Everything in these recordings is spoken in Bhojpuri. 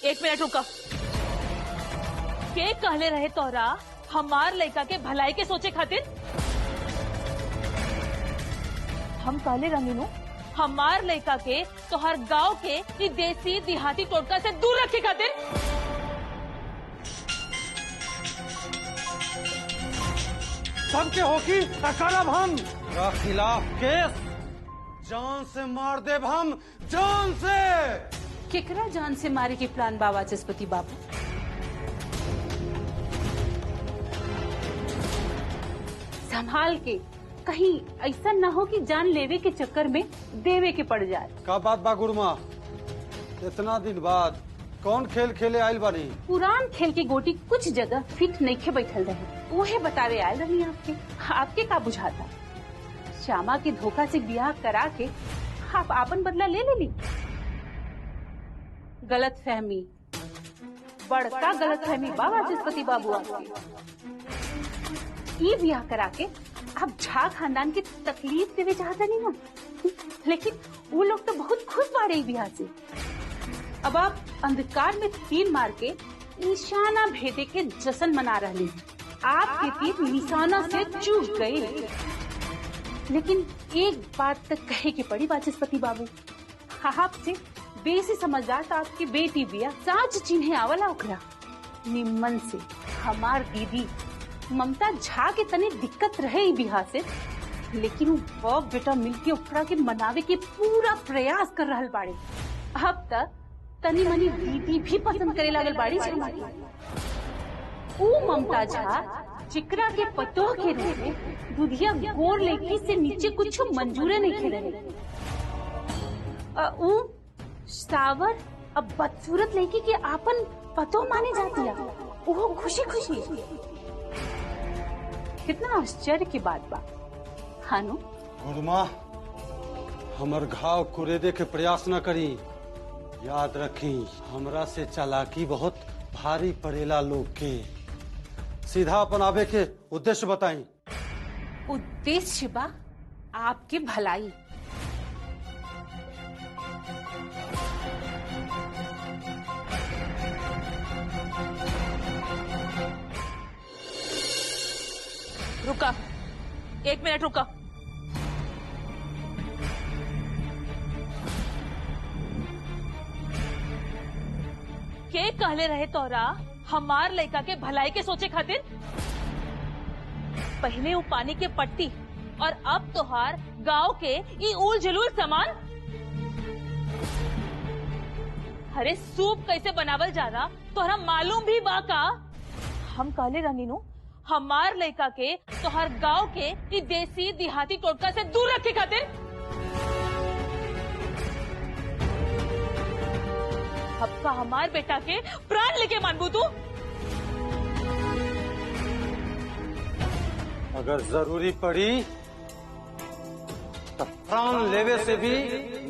एक मिनट रुका। के कहले रहे तोरा हमार लड़का के भलाई के सोचे खातिर? हम कहले रंगीनू हमार लड़का के तोहर गांव के ई देसी देहाती टोटका से दूर रखे खातिर। सबके होकी करब हम खिलाफ केस, जान से मार देब हम, जान से। केकरा जान से मारे के प्लान बा वाचस्पति बाबू? संभाल के, कहीं ऐसा न हो कि जान लेवे के चक्कर में देवे के पड़ जाए। का बात बा गुरुमा? इतना दिन बाद कौन खेल खेले आयल बानी? पुरान खेल के गोटी कुछ जगह फिट नहीं खे बैठल रहे, वही बतावे आयल रही आपके का बुझाता? श्यामा के धोखा से ब्याह करा के आप आपन बदला ले ली। गलत फहमी, बड़का गलत फहमी बा वाचस्पति बाबू आपके। ये ब्याह करा के आप झा खानदान की तकलीफ देवे चाहता नहीं ना, लेकिन वो लोग तो बहुत खुश बाड़े ब्याह से। अब आप अंधकार में तीर मार के निशाना भेदे के जश्न मना रहे हैं। आपके तीर निशाना से चूक गए। लेकिन एक बात तक कहे की पड़ी वाचस्पति बाबू, आपसे बेसी समझदार तो आपकी बेटी बिया, साच चिन्हे आवला ओकरा निम्मन से। हमार दीदी ममता झा के तने दिक्कत रहे बिहार से, लेकिन वो बेटा मिलके ओकरा के मनावे के पूरा प्रयास कर रहल बाड़े। अब तक तनी मनी दीदी भी पसंद करे लागल बाड़ी झा। ऊ ममता झा चिकरा के पतोह के रूप में दुधिया गोर लड़की से नीचे कुछ मंजूरे नहीं खे रहे। ऊ सावर अब बदसूरत लड़की के आपन पतोह माने जाती है, वो खुशी खुशी। कितना आश्चर्य की बात बा हानु। गुरुमा, हमर घाव कुरेदे के प्रयास न करी। याद रखी, हमरा से चालाकी बहुत भारी पड़ेला लोग के। सीधा अपन आवे के उद्देश्य बताई। उद्देश्य बा आपके भलाई। रुका, एक मिनट रुका। के कहले रहे तोरा हमार लड़का के भलाई के सोचे खातिर? पहले वो पानी के पट्टी और अब तोहार गांव के ई उल जुलूल सामान। अरे सूप कैसे बनावल जा रहा तोहरा मालूम भी बा का? हम कहले रंगीनू हमार लड़का के तोहर गांव के ई देसी देहाती टोटका से दूर रखे खातिर। अब का हमार बेटा के प्राण लेके मानबू तू? अगर जरूरी पड़ी तो प्राण लेवे से भी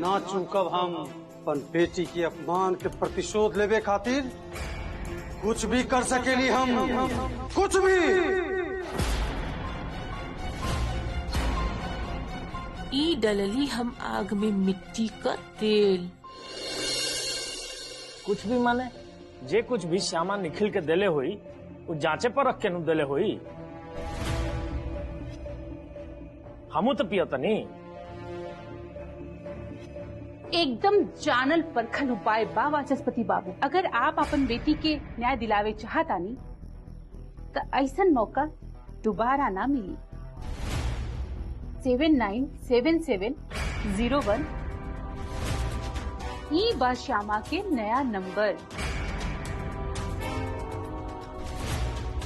ना चूकब हम। अपन बेटी की अपमान के प्रतिशोध लेवे खातिर कुछ भी कर सकेली हम, कुछ भी। ई डलली हम आग में मिट्टी का तेल। कुछ भी माने जे कुछ भी श्यामा निखिल के देले हुई वो जांचे पर रख के नु देले हुई। हमू तो पिया तनी। एकदम जानल परखल उपाय बा वाचस्पति बाबू। अगर आप अपन बेटी के न्याय दिलावे चाहता नहीं तो ऐसा मौका दोबारा ना मिली। 797701 ई बा श्यामा के नया नंबर।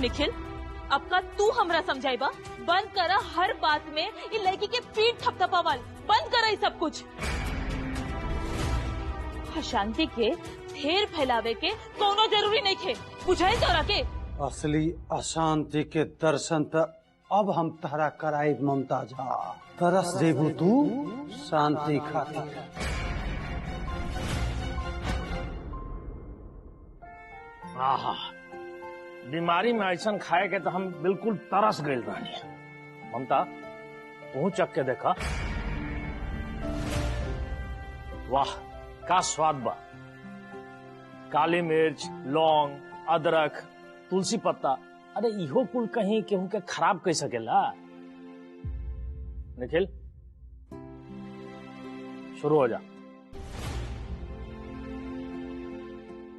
निखिल, अब का तू हमरा समझाइबा? बंद करा हर बात में ये लड़की के पीठ थपथपावल। बंद करा ये सब कुछ। अशांति के ढेर फैलावे के कोनो जरूरी नहीं थे। बुझाई तोरा के असली अशांति के दर्शन त अब हम तहरा कराई ममता झा। तरस देबू तू शांति खातिर। आहा, बीमारी में ऐसा खाए के तो हम बिल्कुल तरस गए रानी। ममता तू चख के देखा। वाह का स्वाद बा। काली मिर्च, लौंग, अदरक, तुलसी पत्ता, अरे इहो कुल कहीं केहू के खराब कह सकेला। निखिल शुरू हो जा।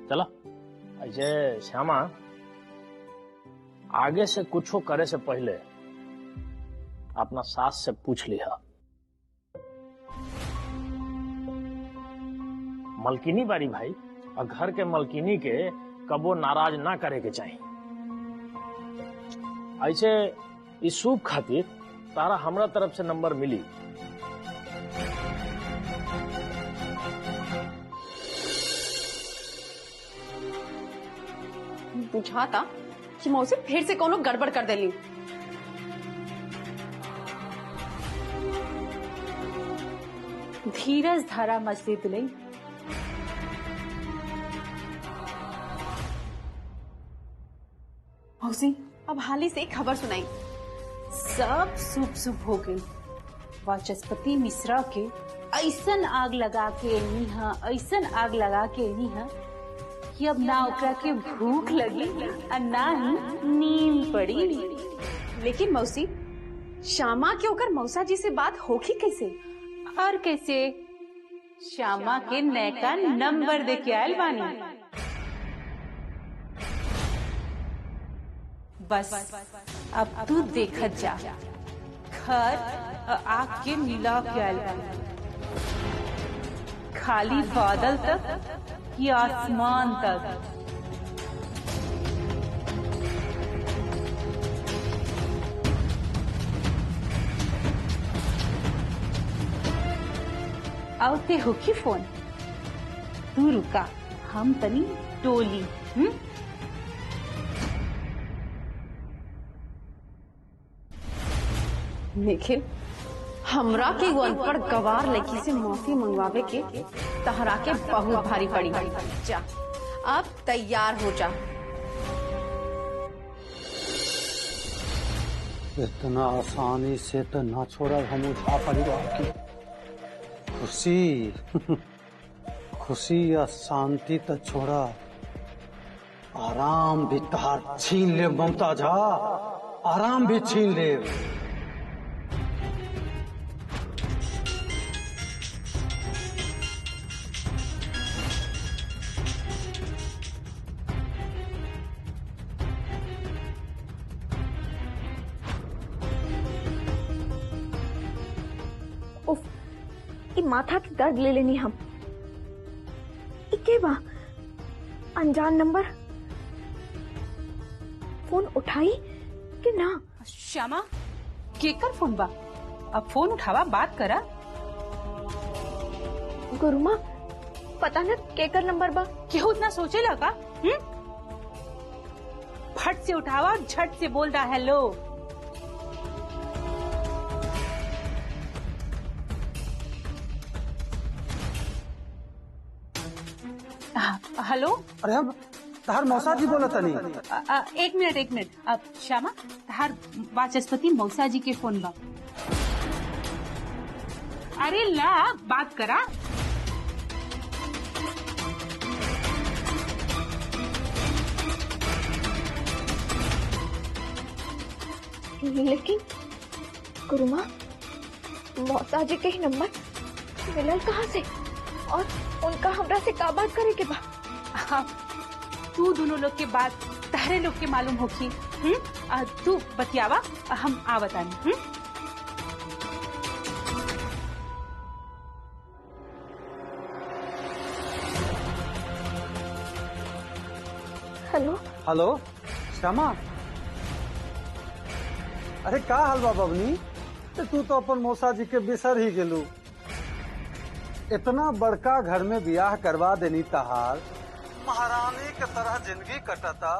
चलो ऐसे श्यामा, आगे से कुछो करे से पहले अपना सास से पूछ लिया। मलकिनी बारी भाई, और घर के मलकिनी के कबो नाराज ना करे के चाहिए। ऐसे इस सूप खातिर तारा हमरा तरफ से नंबर मिली। बुझाता कि मौसी फिर से कोनो गड़बड़ कर देली। धीरज धारा मछली तुलई। मौसी अब हाली से एक खबर सुनाई। सब सूप सूप हो गई। वाचस्पति मिश्रा के ऐसन आग लगा के ऐसन आग लगा के कि अब ना ओकरा के भूख लगी और ना ही नींद पड़ी। लेकिन मौसी, श्यामा के ओकर मौसा जी से बात होगी कैसे? और कैसे? श्यामा के नैका नंबर दे के आयल बानी। बस अब तू देखत जा, घर आग के मिला के आयल बानी। खाली बादल तक कि आसमान तक। आवते हो की फोन? तू रुका, हम तनी टोली। निखिल, हमरा के वो अनपढ़ गवार लड़की से माफी मंगवावे के तहरा के बहुत भारी पड़ी। जा अब तैयार हो जा। इतना आसानी से तो ना छोड़ा हम उठा परिवार की खुशी खुशी या शांति तो छोड़ा, आराम भी तार छीन ले ममता झा, आराम भी छीन ले। उफ, ई माथा की दर्द ले लेनी हम। इके बा अनजान नंबर, फोन उठाई कि ना? श्यामा, केकर फोन बा? अब फोन उठावा, बात करा। गुरुमा, पता न केकर नंबर बा। केहू इतना सोचेला का? फट से उठावा और झट से बोल दा हेलो। हेलो। अरे हम तहार मौसा जी बोला तनी। एक मिनट। अब श्यामा, तहार वाचस्पति मौसा जी के फोन बा। अरे ला, बात करा। लेकिन गुरुमा, मौसा जी के ही नंबर मिलल कहाँ से? और उनका हमरा से का बात करे के बा? तू दोनों लोग के बात तारे लोग के मालूम होगी। तू बतियावा, हम आवतानी। हेलो हेलो श्यामा, अरे का हाल बा बबनी? तू तो अपन मौसा जी के बिसर ही गेलू। इतना बड़का घर में ब्याह करवा देनी तहार, महारानी के तरह जिंदगी कटता,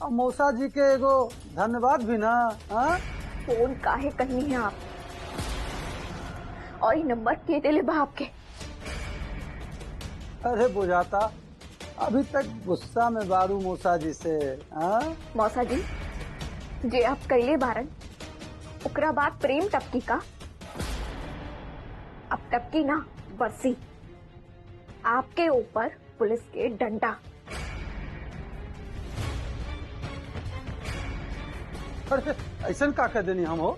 और मौसा जी के एगो धन्यवाद भी ना। फोन काहे करनी है आप? और ये नंबर के दिले बा आपके? अरे बुझाता अभी तक गुस्सा में बारू मौसा जी से। मौसा जी, जे आप कैले बारन, ओकरा बाद प्रेम टपकी का? अब टपकी ना, बरसी। आपके ऊपर पुलिस के डंडा। अरे ऐसा का कर देनी हम हो?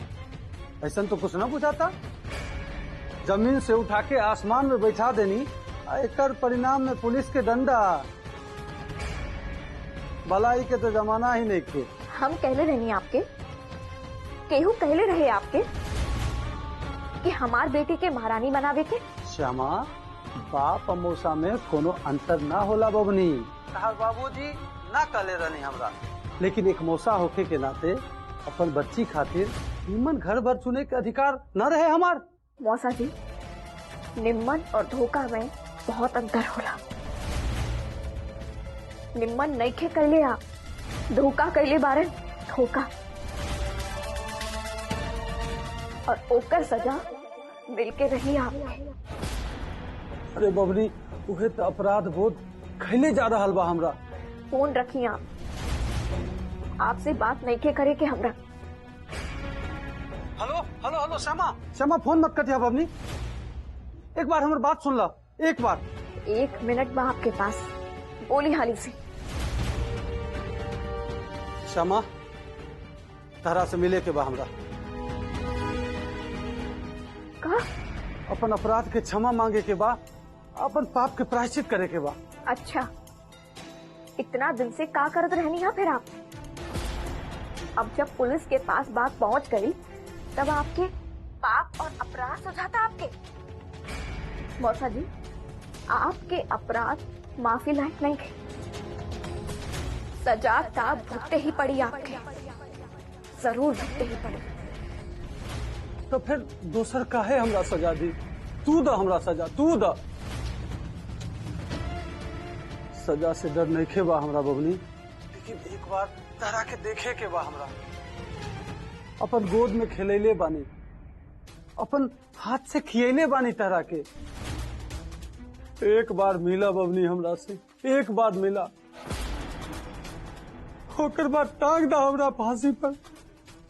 ऐसा तो कुछ ना बुझाता। जमीन से उठा के आसमान में बैठा देनी, एकर परिणाम में पुलिस के डंडा। भलाई के तो जमाना ही नहीं के। हम कहले रहनी आपके, केहू कहले रहे आपके कि हमार बेटी के महारानी बनावे के। श्यामा, बाप अमोसा में कोनो अंतर ना होला बबनी। तहार बाबूजी ना कहले रहनी हमरा, लेकिन एक मौसा होके के नाते अपन बच्ची खातिर निम्न घर भर चुने के अधिकार न रहे हमार। मौसा जी, निम्मन और धोखा में बहुत अंतर होला। निम्मन नइखे कैले आप, धोखा कैले बारन धोखा, और ओकर सजा मिलके रही आपके। अरे बबनी, उहे तो अपराध बोध खैले जा रहा बा हमरा। फोन रखी आप, आपसे बात नहीं के करे के हमरा। Hello hello hello Shyama, Shyama phone मत कटिया बबनी, एक बार हमारी बात सुन ला, एक बार। 1 मिनट बा आपके पास, बोली हाली से। श्यामा, तारा से मिले के बा हमरा। का? अपन अपराध के क्षमा मांगे के बा, अपन पाप के प्रायश्चित करे के बा। अच्छा, इतना दिन से का करत रहनी है फिर आप? अब जब पुलिस के पास बात पहुंच गई, तब आपके पाप और अपराध सुझाता आपके। मौसा जी, आपके अपराध माफी लायक नहीं थे, सजा ता भुगते ही पड़ी आपके, जरूर भुगते ही पड़ी। तो फिर दूसर काहे हमरा सजा दी? तू दा हमरा सजा, तू दा। सजा से डर नहीं खे बा हमरा बबनी, लेकिन एक बार तारा के देखे के बा हमरा। अपन गोद में खेलैले बानी, अपन हाथ से खियैले बानी तारा के। एक बार मिला बबनी हमरा से, एक बार मिला, ओकर बाद टांग दा हमरा फांसी पर।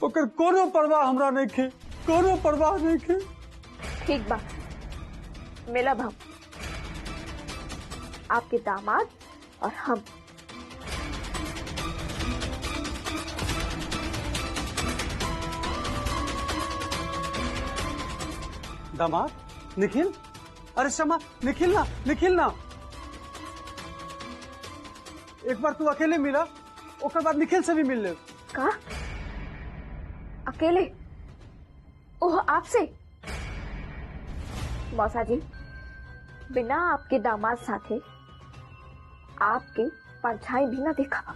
ओकर कोनो परवाह हमरा नहीं खे, कोनो परवाह नहीं खे। ठीक बा, मिलब हम, आपके दामाद और हम। दामाद? निखिल? अरे श्यामा, निखिल ना, निखिल ना। एक बार तू अकेले मिला, ओकर बाद निखिल से भी मिल ले। का? अकेले? ओह, आपसे? मौसा जी, बिना आपके दामाद साथे आपके परछाई भी ना देखा।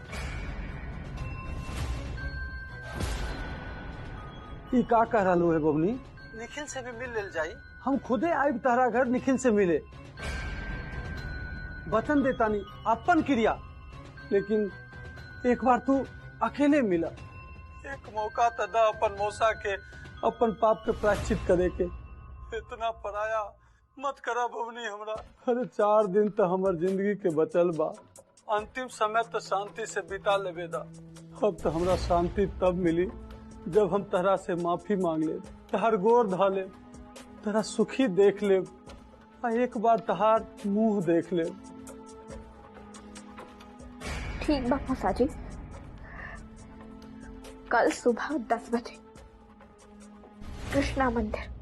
ई का कह रहा है बबनी? निखिल से भी मिल ले जाई, हम खुदे आइब तारा घर निखिल से मिले। वचन देता नहीं, अपन क्रिया, लेकिन एक बार तू अकेले मिला। एक मौका तो दा अपन मौसा के अपन पाप के प्रायश्चित करे के। इतना पराया मत करा बबनी हमरा। अरे 4 दिन तो हमार जिंदगी के बचल बा, अंतिम समय तो शांति से बिता लेबे दा। अब तो हमरा शांति तब मिली जब हम तहरा से माफी मांग ले, तहार गोर धा ले, तहरा सुखी देख ले, एक बार तहार मुंह देख ले। ठीक बा मौसा जी, कल सुबह 10 बजे कृष्णा मंदिर।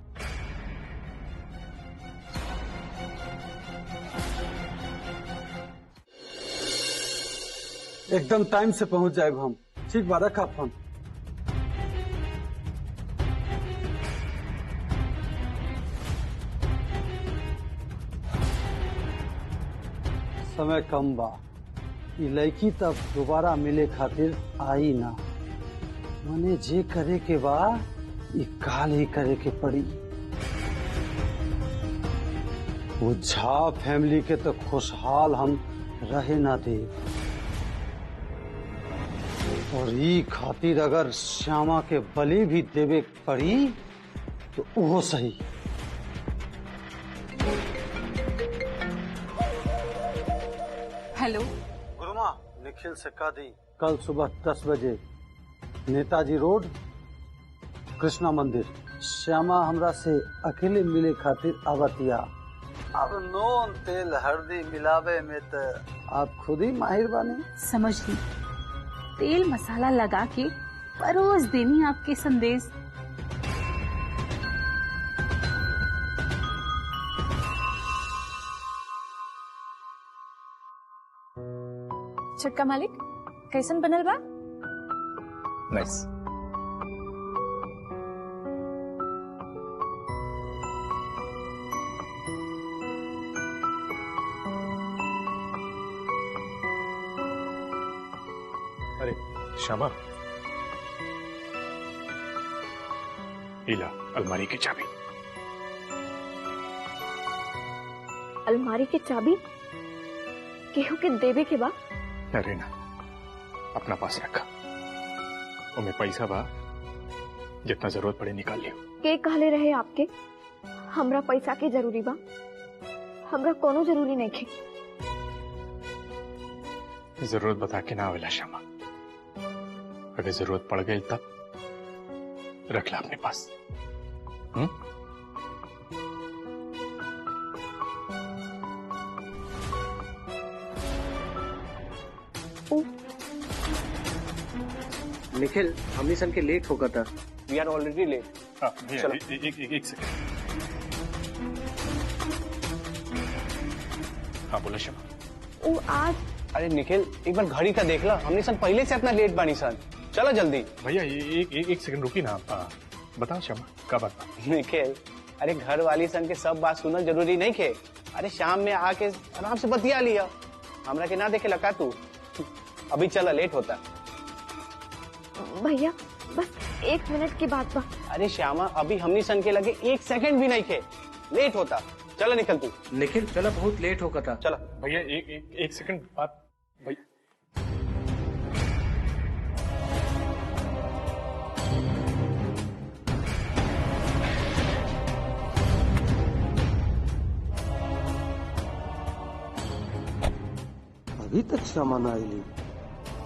एकदम टाइम से पहुंच जाएगा हम। ठीक बा, रखा फोन। समय कम बा, ये लड़की तब दोबारा मिले खातिर आई ना। मने जे करे के बा, ये काल ही करे के पड़ी। वो झा फैमिली के तो खुशहाल हम रहे ना दे, और ई खातिर अगर श्यामा के बलि भी देवे पड़ी तो वो सही। हेलो गुरुमा, निखिल से कह दी कल सुबह 10 बजे नेताजी रोड कृष्णा मंदिर। श्यामा हमरा से अकेले मिले खातिर आवतिया। अब नून तेल हल्दी मिलावे में तो आप खुद ही माहिर बानी। समझ ली, तेल मसाला लगा के परोस देनी आपके संदेश। छोटका मालिक कैसन बनल बा? नाइस। अरे श्यामा, इला अलमारी की चाबी। अलमारी की चाबी केहू के देवे के बा? अरे ना, अपना पास रखा। उनमें पैसा बा, जितना जरूरत पड़े निकाल लियो। के कहले रहे आपके हमरा पैसा के जरूरी बा? हमरा कोनो जरूरी नहीं खे। जरूरत बता के ना आवेला श्यामा, अगर जरूरत पड़ गई तब रख ला अपने पास। निखिल, हमने सन के लेट होगा था। वी आर ऑलरेडी लेट। चलो एक सेकंड। हाँ बोला श्यामा। वो आज अरे निखिल, एक बार घड़ी का देख ला, हमने सन पहले से अपना लेट बानी सन। चलो जल्दी। भैया एक सेकंड रुकी ना। बताओ श्यामा, क्या बात बा? निखिल, अरे घर वाली सन के सब बात सुनना जरूरी नहीं खे। अरे शाम में आके आराम से बतिया लिया, हमरा के ना देखे लगा तू। अभी चला, लेट होता। भैया बस 1 मिनट की बात बा। अरे श्यामा, अभी हमनी सन के लगे 1 सेकंड भी नहीं खे, लेट होता। चला निकल तू। निखिल चला, बहुत लेट होगा था। चला भैया एक सेकंड बात। भाई अभी तक श्यामा ना आई।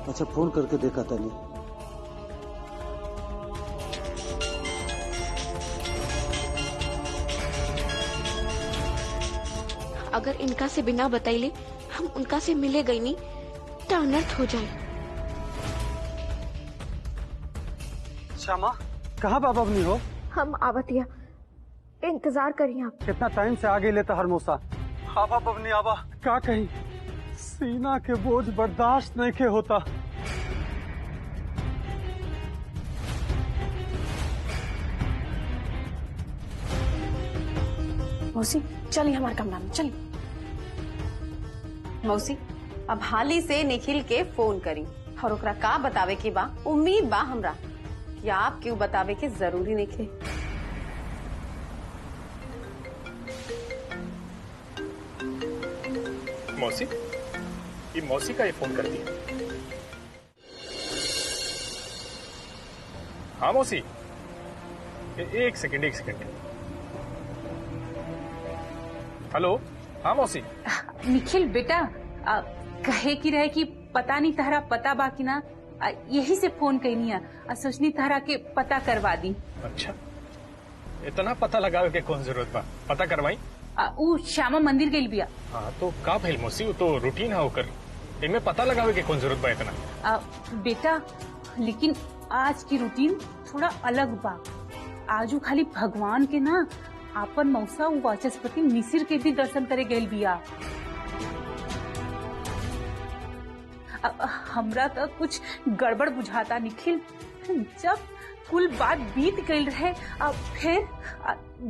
अच्छा, फोन करके देखा था नहीं। अगर इनका से बिना बताइले हम उनका से मिले गई नहीं तो अनर्थ हो जाए। श्यामा, कहाँ बाबा अपनी हो? हम आवतिया, इंतजार करिए आप। कितना टाइम से आगे लेता हर मोसा। आबा बबनी आबा, का कहीं सीना के बोझ बर्दाश्त नहीं के होता। मौसी चलिए हमारे कमरा में, चलिए। मौसी अब हाली से निखिल के फोन करी और ओकरा का बतावे के बा, उम्मीद बा हमरा कि आप क्यों बतावे के जरूरी नहीं खे। मौसी, ये मौसी का ये फोन कर दिया। हाँ मौसी, एक सेकंड। हेलो, हाँ मौसी। निखिल बेटा, कहे की रहे कि पता नहीं तहरा पता बाकी ना, यही से फोन कैनी है। सोचनी तहरा के पता करवा दी। अच्छा, इतना पता लगावे के कौन जरूरत बा? पता करवाई। ऊ श्यामा मंदिर गई बिया। हाँ तो का भइल मौसी, वो तो रूटीन है होकर, इनमें पता लगावे के कौन जरूरत बा इतना? बेटा लेकिन आज की रूटीन थोड़ा अलग बा। आजू खाली भगवान के ना, आपन मौसा वाचस्पति मिसिर के भी दर्शन करे गए बिया। हमरा तो कुछ गड़बड़ बुझाता निखिल। जब कुल बात बीत गई रहे, फिर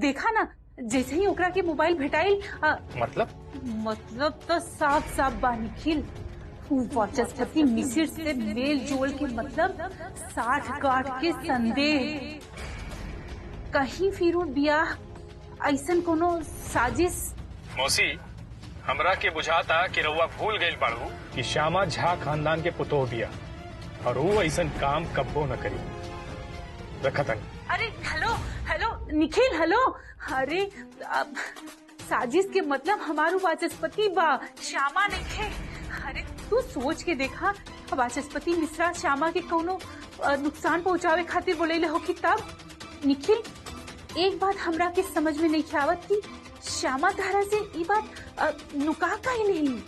देखा ना, जैसे ही ओकरा के मोबाइल भेटाइल। मतलब तो साफ साफ बा निखिल, वाचस्पति मिसिर से मेल जोल के मतलब 60 गांठ के संदेह। कहीं फिर बियाह ऐसन कोनो साजिश। मौसी, हमरा के बुझाता कि रउआ भूल गई बाड़ू कि श्यामा झा खानदान के पुतोह बिया, और वो ऐसन काम कब्बो न करी। रखा था। अरे हेलो निखिल, हेलो। अरे साजिश के मतलब हमारू वाचस्पति बा, श्यामा नहीं। अरे तू सोच के देखा, वाचस्पति मिश्रा श्यामा के कोनो नुकसान पहुंचावे खातिर बोले हो कि तब। निखिल एक बात हमरा के समझ में नहीं आवत कि श्यामा धारा से ये बात नुका काहे नहीं?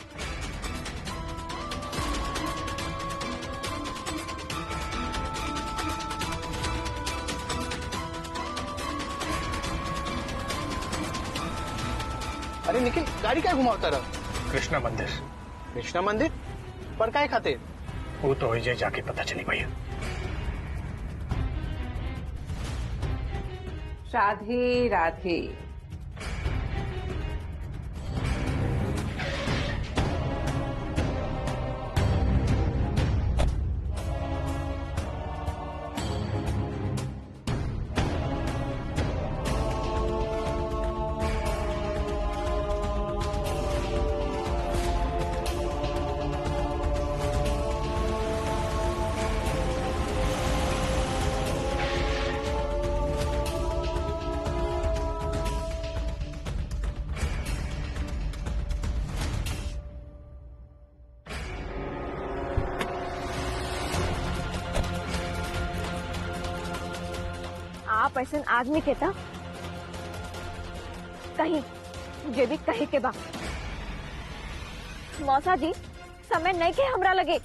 अरे निखिल, गाड़ी क्या घुमावता रहा? कृष्णा मंदिर। कृष्णा मंदिर पर काय खातिर? वो तो होइजे जाके पता चली भैया। राधे राधे। आप ऐसा आदमी के था कहीं मुझे भी कहे के बा। मौसा जी समय नहीं के हमरा लगे